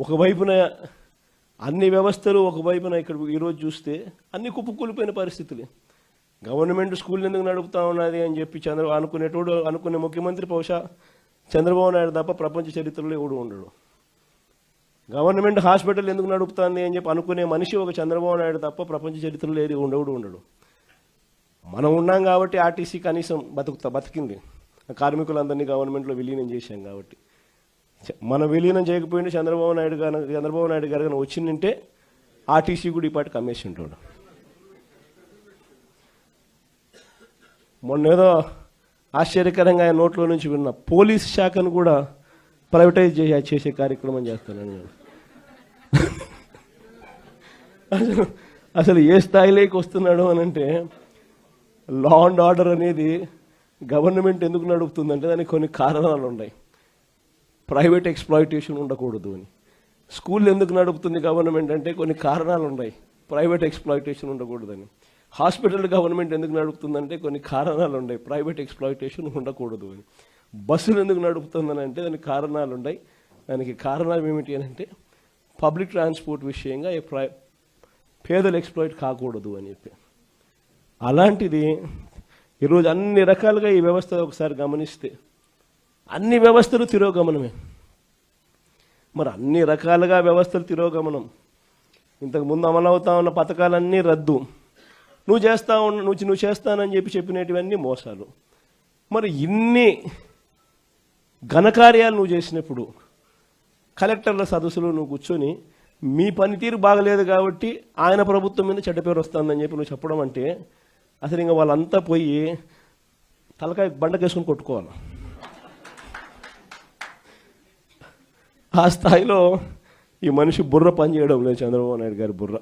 ఒకవైపున అన్ని వ్యవస్థలు, ఒకవైపున ఇక్కడ ఈరోజు చూస్తే అన్ని కుప్పకూలిపోయిన పరిస్థితులు. గవర్నమెంట్ స్కూల్ ఎందుకు నడుపుతా ఉన్నది అని చెప్పి అనుకునే ముఖ్యమంత్రి బహుశా చంద్రబాబు నాయుడు తప్ప ప్రపంచ చరిత్రలో ఎవడు ఉండడు. గవర్నమెంట్ హాస్పిటల్ ఎందుకు నడుపుతుంది అని చెప్పి అనుకునే మనిషి ఒక చంద్రబాబు నాయుడు తప్ప ప్రపంచ చరిత్రలో ఏది ఉండడు. మనం ఉన్నాం కాబట్టి ఆర్టీసీ కనీసం బతికింది. కార్మికులందరినీ గవర్నమెంట్లో విలీనం చేశాం కాబట్టి. మనం విలీనం చేయకపోయింటే చంద్రబాబు నాయుడు గారు కానీ వచ్చిందంటే ఆర్టీసీ కూడా ఈ పాటికి అమ్మేసి ఉంటాడు. మొన్నేదో ఆశ్చర్యకరంగా ఆయన నోట్లో నుంచి విన్న పోలీస్ శాఖను కూడా ప్రైవేటైజ్ చేసే కార్యక్రమం చేస్తానని నేను. అసలు ఏ స్థాయిలోకి వస్తున్నాడు అని అంటే, లా అండ్ ఆర్డర్ అనేది గవర్నమెంట్ ఎందుకు నడుపుతుందంటే దానికి కొన్ని కారణాలు ఉన్నాయి. ప్రైవేట్ ఎక్స్ప్లాయిటేషన్ ఉండకూడదు అని. స్కూల్ ఎందుకు నడుపుతుంది గవర్నమెంట్ అంటే కొన్ని కారణాలు ఉన్నాయి. ప్రైవేట్ ఎక్స్ప్లాయిటేషన్ ఉండకూడదని. హాస్పిటల్ గవర్నమెంట్ ఎందుకు నడుపుతుందంటే కొన్ని కారణాలు ఉన్నాయి. ప్రైవేట్ ఎక్స్ప్లాయిటేషన్ ఉండకూడదు అని. బస్సులు ఎందుకు నడుపుతుందని అంటే దానికి కారణాలు ఉన్నాయి. దానికి కారణాలు ఏమిటి అని అంటే పబ్లిక్ ట్రాన్స్పోర్ట్ విషయంగా పేదలు ఎక్స్ప్లాయిట్ కాకూడదు అని చెప్పి. అలాంటిది ఈరోజు అన్ని రకాలుగా ఈ వ్యవస్థ ఒకసారి గమనిస్తే అన్ని వ్యవస్థలు తిరోగమనమే. మరి అన్ని రకాలుగా వ్యవస్థలు తిరోగమనం. ఇంతకుముందు అమలవుతా ఉన్న పథకాలన్నీ రద్దు. నువ్వు చేస్తానని చెప్పినటివన్నీ మోసాలు. మరి ఇన్ని ఘనకార్యాలు నువ్వు చేసినప్పుడు కలెక్టర్ల సదస్సులో నువ్వు కూర్చొని మీ పనితీరు బాగలేదు కాబట్టి ఆయన ప్రభుత్వం మీద చెడ్డ పేరు వస్తుందని చెప్పి నువ్వు చెప్పడం అంటే అసలు ఇంకా వాళ్ళంతా పోయి తలకాయ బండకేసుకుని కొట్టుకోవాలి. ఆ స్థాయిలో ఈ మనిషి బుర్ర పనిచేయడం లేదు, చంద్రబాబు నాయుడు గారి బుర్ర.